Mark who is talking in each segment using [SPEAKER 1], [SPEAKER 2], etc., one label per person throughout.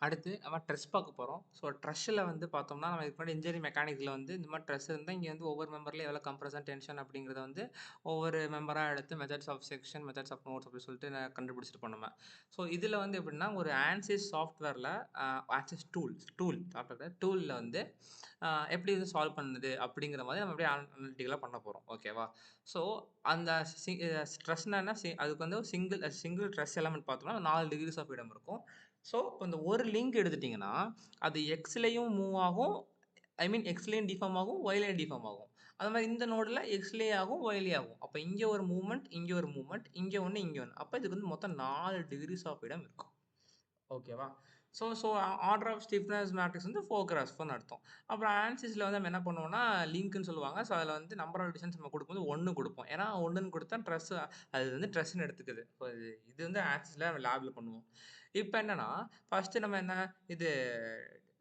[SPEAKER 1] அடுத்து நம்ம ட்ரெஸ் பார்க்க போறோம். ஸோ ட்ரெஸ்ஸில வந்து பார்த்தோம்னா, நம்ம இதுக்கு முன்னாடி இன்ஜினியரிங் மெக்கானிக்ஸ்ல வந்து இந்த மாரி ட்ரெஸ் இருந்தா, இங்க வந்து ஒவ்வொரு மெம்பர்லயும் எவ்வளோ கம்ப்ரஷன், டென்ஷன் அப்படிங்கிறத வந்து ஒவ்வொரு மெம்பரா எடுத்து methods of section, methods of nodes அப்படின்னு சொல்லிட்டு கண்டுபிடிச்சிருப்போம் நம்ம. ஸோ இதில வந்து எப்படின்னா, ஒரு ஆன்சிஸ் சாஃப்ட்வேர்ல ஆன்சிஸ் டூல் சாஃப்ட்வேர் டூல்ல வந்து எப்படி இது சால்வ் பண்ணுது அப்படிங்கிற மாதிரி நம்ம அப்படியே அனலிட்டிக்கலா பண்ண போறோம். ஓகேவா? ஸோ அந்த ஸ்ட்ரெஸ்னா என்ன? அதுக்கு வந்து சிங்கிள் ஸ்ட்ரெஸ் எலிமெண்ட் பார்த்தோம்னா 4 டிகிரீஸ் ஆஃப் ஃப்ரீடம் இருக்கும். ஸோ, இப்போ இந்த ஒரு லிங்க் எடுத்துட்டீங்கன்னா, அது எக்ஸ்லயும் மூவ் ஆகும். ஐ மீன் எக்ஸ்லயும் டிஃபார்ம் ஆகும், ஒய்லயும் டிஃபார்ம் ஆகும். அது மாரி இந்த நோடுல எக்ஸ்லயே ஆகும், ஒய்லயே ஆகும். அப்ப இங்க ஒரு மூவ்மெண்ட், இங்க ஒரு மூவ்மெண்ட், இங்க ஒண்ணு, இங்க ஒண்ணு. அப்ப இதுக்கு வந்து மொத்தம் 4 டிகிரீஸ் ஆஃப் ஃப்ரீடம் இருக்கும். ஓகேவா? So order of stiffness matrix வந்து 4x4ன்னு அர்த்தம். அப்புறம் ஆன்சிஸ்ல வந்து நம்ம என்ன பண்ணுவோம்னா, லிங்க்ன்னு சொல்லுவாங்க. ஸோ அதில வந்து நம்பர் ஆஃப் டிஸ்டன்ஸ் நம்ம குடுக்கும்போது 1 குடுப்போம். ஏன்னா 1ன்னு குடுத்தா அது வந்து ட்ரெஸ்ன்னு எடுத்துக்குது. இப்போ இது வந்து ஆன்சிஸ்ல லேப்ல பண்ணுவோம். இப்ப என்னன்னா, ஃபர்ஸ்ட்டு நம்ம என்ன இது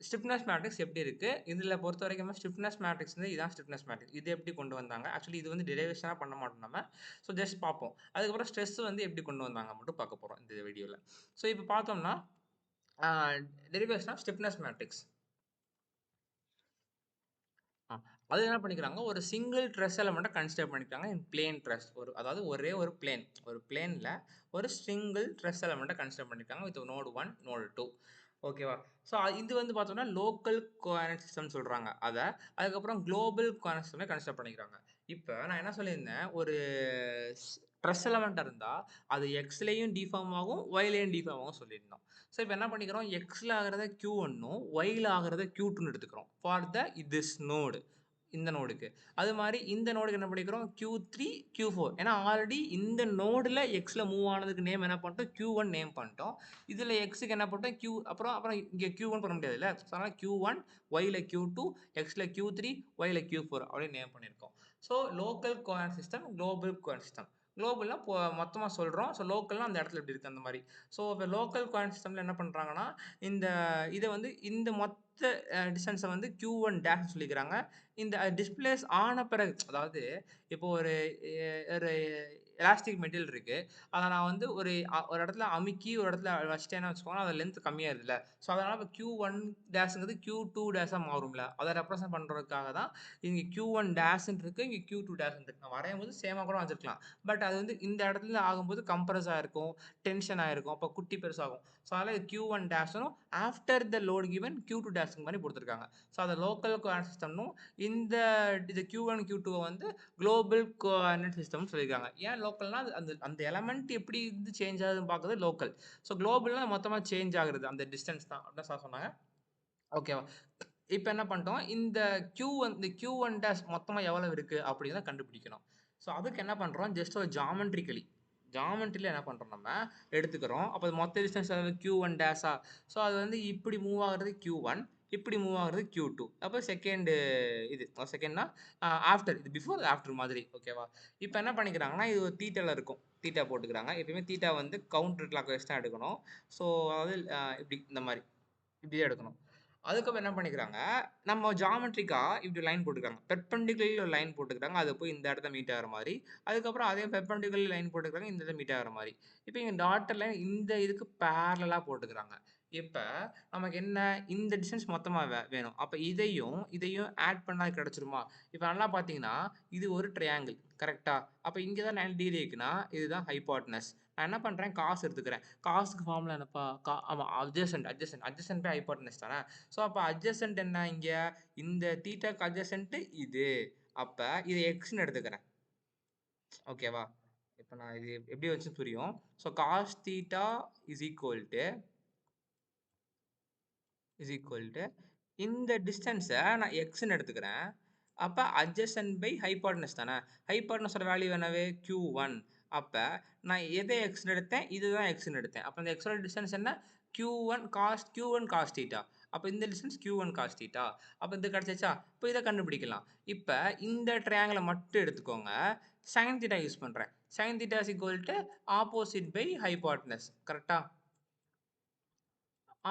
[SPEAKER 1] ஸ்டிஃப்னஸ் மேட்ரிக்ஸ் எப்படி இருக்கு? இதில பொறுத்தவரைக்கும் ஸ்டிஃப்னஸ் மேட்ரிக்ஸ் வந்து இதான் ஸ்டிஃப்னஸ் மேட்ரிக்ஸ். இது எப்படி கொண்டு வந்தாங்க? ஆக்சுவலி இது வந்து டெரிவேஷனா பண்ண மாட்டோம் நம்ம. ஸோ ஜஸ்ட் பார்ப்போம். அதுக்கப்புறம் ஸ்ட்ரெஸ் வந்து எப்படி கொண்டு வந்தாங்க மட்டும் பார்க்க போறோம் இந்த வீடியோல. ஸோ இப்ப பார்த்தோம்னா ஆ டெரிவேஷன் ஆஃப் ஸ்டிஃப்னஸ் மேட்ரிக்ஸ். ஆ அது என்ன பண்ணிக்கிறாங்க, ஒரு சிங்கிள் ட்ரெஸ் எலிமெண்ட்ட கன்சிடர் பண்ணிக்கிறாங்க இன் பிளேன் ட்ரெஸ். அதாவது ஒரே ஒரு பிளேன். ஒரு பிளேன்ல ஒரு சிங்கிள் ட்ரெஸ் எலிமெண்ட்ட கன்சிடர் பண்ணியிருக்காங்க வித் நோட் 1, நோட் 2. ஓகேவா? ஸோ இது வந்து பார்த்தோம்னா, லோக்கல் கோஆர்டினேட் சிஸ்டம்னு சொல்றாங்க அத. அதுக்கப்புறம் குளோபல் கோஆர்டினேட் சிஸ்டம்ல கன்சிடர் பண்ணிக்கிறாங்க. இப்ப நான் என்ன சொல்லியிருந்தேன், ஒரு ஸ் ட்ரெஸ் எலிமெண்ட் இருந்தா, அது எக்ஸ்லயும் டிஃபார்ம் ஆகும், ஒய்லயும் டிஃபார்ம் ஆகும் சொல்லியிருந்தோம். ஸோ இப்ப என்ன பண்ணிக்கிறோம், எக்ஸ்ல ஆகுறத Q1னும், ஒய்ல ஆகுறத Q2ன்னு எடுத்துக்கிறோம். For this node. இந்த நோடுக்கு. அது மாரி இந்த நோடுக்கு என்ன பண்ணிக்கிறோம், Q3, Q4. ஏன்னா ஆல்ரெடி இந்த நோடுல எக்ஸ்ல மூவ் ஆனதுக்கு நேம் என்ன பண்ணிட்டோம், Q1 நேம் பண்ணிட்டோம். இதுல எக்ஸ்க்கு என்ன பண்ணிட்டோம், அப்புறம் அப்புறம் இங்க Q1 பண்ண முடியாதுல்ல. ஸோ அதனால Q1, ஒய்ல Q2, எக்ஸ்ல Q3, ஒய்ல Q4 அப்படின்னு நேம் பண்ணியிருக்கோம். So local coordinate system, global coordinate system. குளோபல்னா மொத்தமா சொல்றோம். ஸோ லோக்கல்னா அந்த இடத்துல இப்படி இருக்கு அந்த மாரி. ஸோ இப்ப லோக்கல் கோஆர்டினேட் சிஸ்டம்ல என்ன பண்றாங்கன்னா, இந்த இத வந்து இந்த மொத்த டிஸ்டன்ஸ வந்து Q1 டேஷ்ன்னு சொல்லிக்கிறாங்க. இந்த டிஸ்பிளேஸ் ஆன பிறகு அதாவது இப்போ ஒரு எலாஸ்டிக் மெட்டீரியல் இருக்கு. அத நான் வந்து ஒரு இடத்துல அமுக்கி ஒரு இடத்துல வச்சுட்டேன்னு வச்சுக்கோங்களேன், அதோட லென்த் கம்மியாயிருதுல்ல. ஸோ அதனால இப்ப Q1 டேஷ்ங்கிறது Q2 டேஷா மாறும்ல. அத ரெப்ரசென்ட் பண்றதுக்காக தான் இங்க Q1 டேஷ்ன்னு இருக்கு. இங்க Q2 டேஷ்ன்னு இருக்கு. நான் வரையும்போது சேமா கூட வச்சிருக்கலாம். பட் அது வந்து இந்த இடத்துல ஆகும்போது கம்ப்ரஸ் ஆயிருக்கும், டென்ஷன் ஆயிருக்கும். அப்ப குட்டி பெருசாகும். ஸோ அதனால Q1 டேஷ்னும் after the load given Q2 டேஷ்ங்கிற மாரி குடுத்துருக்காங்க. ஸோ அத லோக்கல் கோஆர்டினேட் சிஸ்டம்னும் இந்த இது Q1, Q2 வந்து குளோபல் கோஆர்டினேட் சிஸ்டம்னு சொல்லியிருக்காங்க. ஏன் லோக்கல்னா, அந்த அந்த எலமெண்ட் எப்படி வந்து சேஞ்ச் ஆகுதுன்னு பார்க்குறது லோக்கல். ஸோ குளோபல்னா மொத்தமா சேஞ்ச் ஆகுறது. அந்த டிஸ்டன்ஸ் தான். அதான் சார் சொன்னாங்க. ஓகேவா? இப்ப என்ன பண்ணிட்டோம், இந்த Q1 டேஷ் மொத்தமா எவ்வளவு இருக்கு அப்படிங்கிறத கண்டுபிடிக்கணும். ஸோ அதுக்கு என்ன பண்றோம், ஜஸ்ட் ஒரு ஜாமெட்ரில என்ன பண்றோம் நம்ம எடுத்துக்கிறோம். அப்ப மொத்த டிஸ்டன்ஸ் Q1 டேஷா. ஸோ அது வந்து இப்படி மூவ் ஆகுறது Q1, இப்படி மூவ் ஆகுறது Q2. அப்ப இது செகண்ட்னா ஆஃப்டர் இது பிஃபோர் ஆஃப்டர் மாதிரி. ஓகேவா? இப்ப என்ன பண்ணிக்கிறாங்கன்னா, இது ஒரு தீட்டால இருக்கும். தீட்டா போட்டுக்கிறாங்க. எப்பயுமே தீட்டா வந்து கவுண்டர் கிளாக் வைஸ் தான் எடுக்கணும். ஸோ அதாவது இப்படி இந்த மாரி. இப்படி தான் எடுக்கணும். அதுக்கப்புறம் என்ன பண்ணிக்கிறாங்க, நம்ம ஜியோமெட்ரிக்கா இப்படி லைன் போட்டுக்கிறாங்க. பெர்பெண்டிகுலர்லி ஒரு லைன் போட்டுக்கிறாங்க. அது போய் இந்த இடத்துல மீட் ஆகுற மாரி. அதுக்கப்புறம் அதே பெர்பெண்டிகுலர் லைன் போட்டுக்கிறாங்க. இந்த இடத்துல மீட் ஆகுற மாரி. இப்ப இங்க டாட்டட் லைன் இந்த இதுக்கு பேரலலா போட்டுக்கிறாங்க. இப்ப நமக்கு என்ன இந்த டிஸ்டன்ஸ் மொத்தமா வேணும். அப்ப இதையும் ஆட் பண்ணா கிடைச்சிருமா? இப்ப நல்லா பார்த்தீங்கன்னா, இது ஒரு ட்ரையாங்கிள். கரெக்ட்டா? அப்ப இங்க தான் 90 டிகிரி இருக்குன்னா, இதுதான் ஹைப்போட்டனஸ். நான் என்ன பண்றேன், காஸ் எடுத்துக்கிறேன். காஸ்க்கு ஃபார்முலா என்னப்பா? ஆமா அட்ஜசன்ட் பை ஹைப்போட்டனஸ் தானே. ஸோ அப்ப அட்ஜசன்ட் என்ன இங்க? இந்த தீட்டாக்கு அட்ஜசன்ட் இது. அப்ப இது எக்ஸ்ன்னு எடுத்துக்கிறேன். ஓகேவா? இப்ப நான் இது எப்படி வச்சுன்னு புரியும். So cos theta is equal to இந்த டிஸ்டன்ஸ நான் எக்ஸ்ன்னு எடுத்துக்கிறேன். அப்ப அட்ஜசன்ட் பை ஹைப்போட்டனஸ் தானே. ஹைப்போட்டனஸோட வேல்யூ என்னது? Q1. அப்ப நான் எத எக்ஸ்ன்னு எடுத்தேன்? இதுதான் எக்ஸ்ன்னு எடுத்தேன். அப்ப இந்த எக்ஸோட டிஸ்டன்ஸ் என்ன? Q1 cos theta. அப்ப இந்த டிஸ்டன்ஸ் Q1 cos தீட்டா. அப்ப இது கிடைச்சிருச்சா? இப்ப இத கண்டுபிடிக்கலாம். இப்ப இந்த ட்ரையாங்கிள மட்டும் எடுத்துக்கோங்க. sin தீட்டா யூஸ் பண்றேன். sin theta is equal to opposite by hypotenuse. கரெக்ட்டா?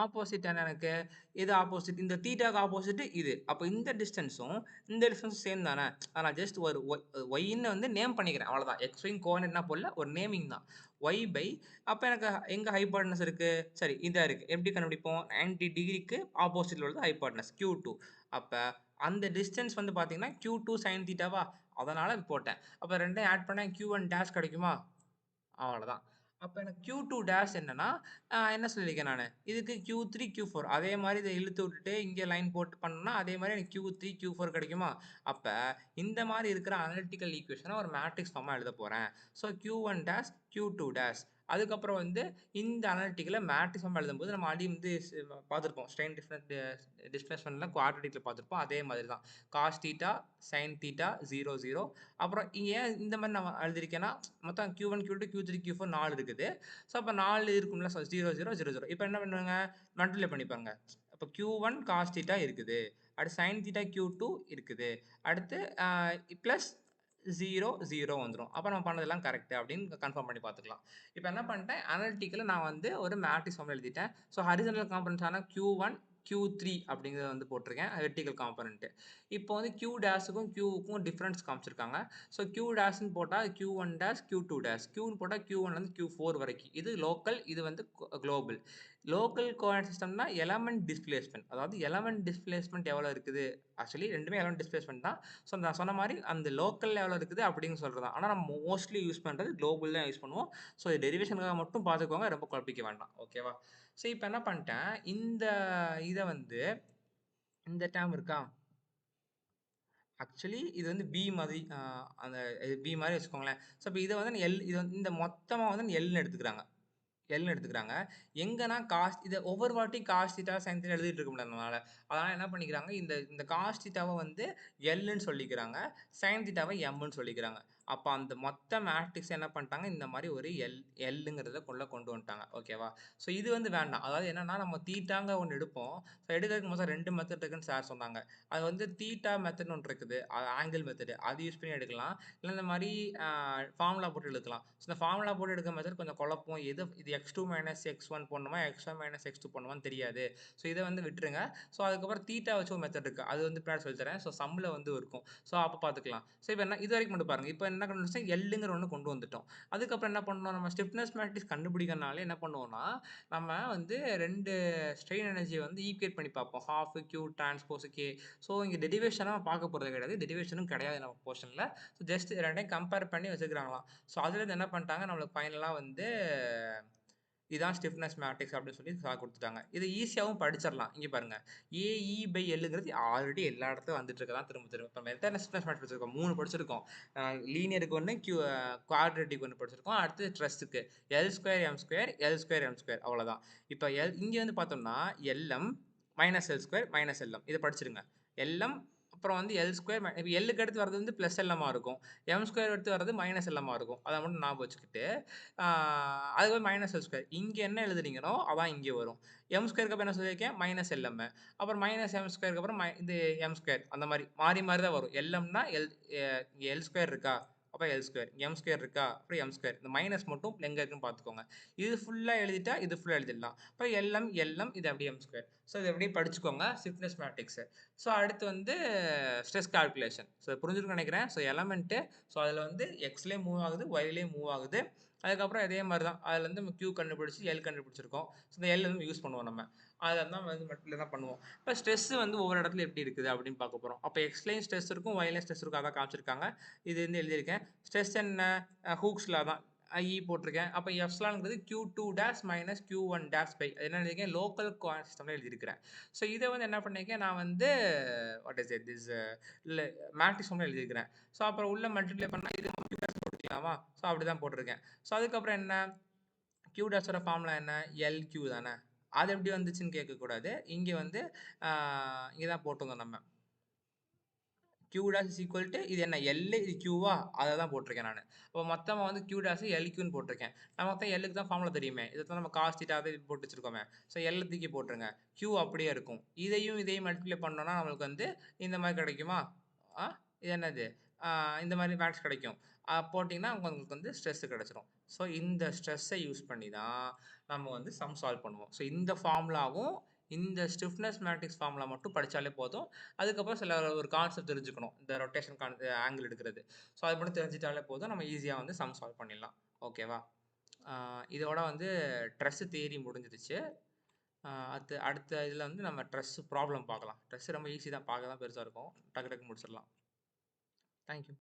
[SPEAKER 1] ஆப்போசிட் என்ன எனக்கு? இது ஆப்போசிட். இந்த தீட்டாக்கு ஆப்போசிட் இது. அப்ப இந்த டிஸ்டன்ஸும், இந்த டிஸ்டன்ஸும் சேம் தானே. நான் ஜஸ்ட் ஒரு ஒய்ன்னு வந்து நேம் பண்ணிக்கிறேன். அவ்வளோதான். எக்ஸ், ஒய்ன்னு கோஆர்டினேட்லாம் போடல. ஒரு நேமிங் தான். ஒய் பை அப்ப எனக்கு எங்க ஹைபாட்னஸ் இருக்கு? சரி இதா இருக்கு. எப்படி கண்டுபிடிப்போம்? 90 டிகிரிக்கு ஆப்போசிட்ல உள்ளது ஹைபாட்னஸ் Q2. அப்ப அந்த டிஸ்டன்ஸ் வந்து பார்த்தீங்கன்னா, Q2 சைன் தீட்டாவா? அதனால இது போட்டேன். அப்ப 2யும் ஆட் பண்ணா Q1 டேஷ் கிடைக்குமா? அவ்வளதான். அப்ப எனக்கு Q2 டேஷ் என்னன்னா, என்ன சொல்லியிருக்கேன் நானு, இதுக்கு Q3, Q4 அதே மாரி இத இழுத்து விட்டுட்டு, இங்க லைன் போட்டு பண்ணோம்னா, அதே மாரி எனக்கு Q3, Q4 கிடைக்குமா? அப்ப இந்த மாரி இருக்கிற அனலிட்டிக்கல் ஈக்குவேஷன ஒரு மேட்ரிக்ஸ் ஃபார்மா எழுதப் போறேன். So Q1 dash, Q2 dash. அதுக்கப்புறம் வந்து இந்த அனலிட்டிக்கல மேட்ரிக்ஸ் ஃபார்மா எழுதும்போது நம்ம ஆல்ரெடி வந்து பார்த்திருப்போம். ஸ்ட்ரெயின் டிஸ்பிளேஸ்மென்ட்ல குவாட்ரேட்டிக்ல பார்த்திருப்போம். அதே மாதிரி தான். Cos theta, sine theta 0, 0. அப்புறம் இங்க ஏன் இந்த மாரி நான் எழுதியிருக்கேன்னா, மொத்தம் Q1, Q2, Q3, Q4 4 இருக்குது. ஸோ, அப்ப 4 இருக்கும்ல. ஸோ 0, 0, 0, 0. இப்ப என்ன பண்ணுவேங்க? மல்டிப்ளை பண்ணிப்பாருங்க. அப்ப Q1 காஸ் தீட்டா இருக்குது. அடுத்து சைன் தீட்டா Q2 இருக்குது. அடுத்து பிளஸ் 0, 0 வந்துரும். அப்ப நம்ம பண்ணதெல்லாம் கரெக்ட் அப்படின்னு கன்ஃபார்ம் பண்ணி பார்த்துக்கலாம். இப்ப என்ன பண்ணிட்டேன், அனலிட்டிக்கலா நான் வந்து ஒரு மேட்ரிக்ஸ் ஃபார்ம்ல எழுதிட்டேன். ஸோ ஹாரிசான்டல் காம்போனன்ட்ஸ் ஆன Q1, Q3 அப்படிங்கிறத வந்து போட்டிருக்கேன். Vertical component. இப்போ வந்து Q டேஷுக்கும் Qவுக்கும் டிஃபரன்ஸ் காமிச்சிருக்காங்க. ஸோ Q டேஷ்ன்னு போட்டா Q1 டேஷ், Q2 டேஷ். Qன்னு போட்டா Q1லேருந்து Q4 வரைக்கும். இது லோக்கல், இது வந்து குளோபல். லோக்கல் கோஆர்டினேட் சிஸ்டம்னா எலமென்ட் டிஸ்பிளேஸ்மென்ட். அதாவது எலமென்ட் டிஸ்பிளேஸ்மென்ட் எவ்வளோ இருக்குது? ஆக்சுவலி 2மே எலமென்ட் டிஸ்பிளேஸ்மென்ட் தான். ஸோ நான் சொன்ன மாரி அந்த லோக்கல்ல எவ்வளோ இருக்குது அப்படின்னு சொல்றது தான். ஆனா நம்ம மோஸ்ட்லி யூஸ் பண்றது குளோபல் தான் யூஸ் பண்ணுவோம். ஸோ டெரிவேஷனுக்காக மட்டும் பார்த்துக்கோங்க. ரொம்ப குழப்பிக்க வேண்டாம். ஓகேவா? ஸோ இப்ப என்ன பண்ணிட்டேன், இந்த இத வந்து இந்த டேர்ம் இருக்கா? ஆக்சுவலி இது வந்து பி மாதிரி அந்த பி மாரி வச்சுக்கோங்களேன். ஸோ இப்ப இத வந்து எல் இது வந்து இந்த மொத்தமா வந்து எல்ன்னு எடுத்துக்கிறாங்க. எல்ன்னு எடுத்துக்கிறாங்க. எங்கன்னா காஸ் இத ஒவ்வொரு வாட்டியும் காஸ் தீட்டா, சைன் தீட்டா எழுதிட்டு இருக்க முடியாது நம்மளால. அதனால என்ன பண்ணிக்கிறாங்க, இந்த இந்த காஸ் தீட்டாவ வந்து எல்ன்னு சொல்லிக்கிறாங்க. சைன் தீட்டாவ எம்ன்னு சொல்லிக்கிறாங்க. அப்ப அந்த மொத்த மேட்ரிக்ஸ் என்ன பண்ணிட்டாங்க, இந்த மாரி ஒரு எல்லுங்கிறத கொண்டு வந்துட்டாங்க. ஓகேவா? ஸோ இது வந்து வேண்டாம். அதாவது என்னன்னா, நம்ம தீட்டாங்க ஒண்ணு எடுப்போம். ஸோ எடுக்கிறதுக்கு மொத்தம் 2 மெத்தட் இருக்குன்னு சார் சொன்னாங்க. அது வந்து தீட்டா மெத்தட்ன்னு ஒண்ணு இருக்குது. அது ஆங்கிள் மெத்தட். அது யூஸ் பண்ணி எடுக்கலாம். இல்ல இந்த மாரி ஃபார்முலா போட்டு எடுக்கலாம். ஸோ இந்த ஃபார்முலா போட்டு எடுக்கிற மெத்தட் கொஞ்சம் குழப்பும். இது x2 மைனஸ் x1 போடணுமா? x1 மைனஸ் x2 போடணுமான்னு தெரியாது. ஸோ இத வந்து விட்டுருங்க. ஸோ அதுக்கப்புறம் தீட்டா வச்சு ஒரு மெத்தட் இருக்கு. அது வந்து பின்னாடி சொல்லி தரேன். ஸோ சம்ல வந்து இருக்கும். ஸோ அப்ப பார்த்துக்கலாம். ஸோ இப்ப என்ன இதுவரைக்கும் மட்டும் பாருங்க. இப்ப என்ன கண்டுபிடிச்சோம்? எல்லுங்கிற ஒண்ணு கொண்டு வந்துட்டோம். அதுக்கப்புறம் என்ன பண்ணணும்? நம்ம ஸ்டிஃப்னஸ் மேட்ரிக்ஸ் கண்டுபிடிக்கிறனால என்ன பண்ணுவோம்னா, நம்ம வந்து 2 ஸ்ட்ரெயின் எனர்ஜிய வந்து ஈக்குவேட் பண்ணி பார்ப்போம். Half Q transpose K. So இங்க டெரிவேஷனா பார்க்க போறது கிடையாது. டெரிவேஷனும் கிடையாது நம்ம போர்ஷன்ல. ஸோ ஜஸ்ட் 2யும் கம்பேர் பண்ணி வச்சுக்கிறாங்களாம். ஸோ அதுலேருந்து என்ன பண்ணிட்டாங்க, நம்மளுக்கு ஃபைனலா வந்து இதான் ஸ்டிஃப்னஸ் மேட்ரிக்ஸ் அப்படின்னு சொல்லி குடுத்துட்டாங்க. இது ஈஸியாவும் படிச்சிடலாம். இங்க பாருங்க. AE பை எல்லுங்கிறது ஆல்ரெடி எல்லா இடத்துலயும் வந்துட்டு இருக்கதான் திரும்ப திரும்ப. இப்ப நம்ம எத்தன ஸ்டிஃப்னஸ் மேட்ரிக்ஸ் படிச்சிருக்கோம்? 3 படிச்சிருக்கோம். லீனியருக்கு ஒண்ணு, குவாட்ரேட்டிக் ஒண்ணு படிச்சிருக்கோம். அடுத்து ட்ரெஸ்ஸுக்கு L square M square, L square M square அவ்வளோதான். இப்ப இங்க வந்து பார்த்தோம்னா, LM minus L square minus LM இத படிச்சிருங்க. எல்எம் அப்புறம் வந்து எல் ஸ்கொயர் இப்ப எல்லுக்கு அடுத்து வர்றது வந்து பிளஸ் எல்எம்மா இருக்கும். எம் ஸ்கொயர் அடுத்து வர்றது மைனஸ் எல்எம்மா இருக்கும். அத மட்டும் ஞாபகம் வச்சுக்கிட்டு, ஆ அதுக்கப்புறம் மைனஸ் எல் ஸ்கொயர். இங்க என்ன எழுதுறீங்களோ, அதான் இங்க வரும். எம் ஸ்கொயருக்கு அப்புறம் என்ன சொல்லியிருக்கேன்? Minus LM. அப்புறம் மைனஸ் எம் ஸ்கொயருக்கு அப்புறம் இது எம் ஸ்கொயர். அந்த மாரி மாறி மாறி தான் வரும். எல்எம்னா இங்க எல் ஸ்கொயர் இருக்கா? அப்ப எல் ஸ்கொயர். எம் ஸ்கொயர் இருக்கா? அப்புறம் எம் ஸ்கொயர். இந்த மைனஸ் மட்டும் எங்க இருக்குன்னு பார்த்துக்கோங்க. இது ஃபுல்லா எழுதிட்டா, இது ஃபுல்லா எழுதிடலாம். அப்ப எல்எம், எல்எம் இது அப்படியே எம் ஸ்கொயர். ஸோ இத அப்படியே படிச்சுக்கோங்க. Stiffness matrix. ஸோ அடுத்து வந்து ஸ்ட்ரெஸ் கால்குலேஷன். ஸோ புரிஞ்சிருக்கும்னு நினைக்கிறேன். ஸோ எலமென்ட் ஸோ அதுல வந்து எக்ஸ்லயும் மூவ் ஆகுது, ஒய்லயும் மூவ் ஆகுது. அதுக்கப்புறம் இதே மாரி தான். அதுலேருந்து நம்ம Q கண்டுபிடிச்சு, L கண்டுபிடிச்சிருக்கோம். ஸோ இந்த L வந்து யூஸ் பண்ணுவோம் நம்ம. அத தான் வந்து மெட்டல தான் பண்ணுவோம். இப்ப ஸ்ட்ரெஸ் வந்து ஒவ்வொரு இடத்துல எப்படி இருக்குது அப்படின்னு பார்க்க போறோம். அப்ப எக்ஸ்லயும் ஸ்ட்ரெஸ் இருக்கும், ஒய்லயும் ஸ்ட்ரெஸ் இருக்கும். அதான் காமிச்சிருக்காங்க. இது வந்து எழுதியிருக்கேன். ஸ்ட்ரெஸ் என்ன? ஹூக்ஸ் லா தான். I போட்டிருக்கேன். அப்ப எப்சிலான்ங்கிறது Q2 dash minus Q1 dash by. என்ன எழுதியிருக்கேன்? லோக்கல் கோஆர்டினேட் சிஸ்டம்ல எழுதியிருக்கிறேன். ஸோ இத வந்து என்ன பண்ணியிருக்கேன்? நான் வந்து வாட் இஸ் இட் திஸ் இல்ல மேட்ரிக்ஸ் ஃபார்ம்ல எழுதியிருக்கிறேன். ஸோ அப்புறம் உள்ள மல்டிப்ளை பண்ணா இது Q டேஷ் போட்டுக்கலாமா? ஸோ அப்படிதான் போட்டிருக்கேன். ஸோ அதுக்கப்புறம் என்ன? Q டேஷோட ஃபார்முலா என்ன? LQ தானே. அது எப்படி வந்துச்சுன்னு கேட்கக்கூடாது. இங்க வந்து இங்க தான் போட்டிருந்தோம் நம்ம. Q dash is equal to இது என்ன L இது Qவா? அத தான் போட்டிருக்கேன் நானு. அப்ப மொத்தமா வந்து Q dash LQன்னு போட்டிருக்கேன். நான் மொத்தம் Lக்கு தான் ஃபார்முலா தெரியுமே. இதத்தான் நம்ம காஸ் தீட்டா அது இது போட்டு வச்சிருக்கோமே. ஸோ L தூக்கி போட்டுருங்க. Q அப்படியே இருக்கும். இதையும் மல்டிப்ளை பண்ணோம்னா நம்மளுக்கு வந்து இந்த மாரி கிடைக்குமா? ஆ இது என்னது? ஆ இந்த மாரி மேட்ரிக்ஸ் கிடைக்கும். போட்டீங்கன்னா உங்களுக்கு வந்து ஸ்ட்ரெஸ் கிடைச்சிரும். ஸோ இந்த ஸ்ட்ரெஸ்ஸை யூஸ் பண்ணி தான் நம்ம வந்து சம் சால்வ் பண்ணுவோம். ஸோ இந்த ஃபார்முலாவும் இந்த ஸ்டிஃப்னஸ் மேட்ரிக்ஸ் ஃபார்முலா மட்டும் படிச்சாலே போதும். அதுக்கப்புறம் சில ஒரு கான்செப்ட் தெரிஞ்சுக்கணும். இந்த ரொட்டேஷன் ஆங்கிள் எடுக்கிறது. ஸோ அது மட்டும் தெரிஞ்சுட்டாலே போதும். நம்ம ஈஸியா வந்து சம் சால்வ் பண்ணிடலாம். ஓகேவா? இதோட வந்து ட்ரெஸ் தியரி முடிஞ்சிருச்சு. அடுத்த இதில் வந்து நம்ம ட்ரெஸ் ப்ராப்ளம் பார்க்கலாம். ட்ரெஸ் ரொம்ப ஈஸி தான், பார்க்க தான் பெருசாக இருக்கும். டக்கு டக்கு முடிச்சிடலாம். தேங்க்யூ.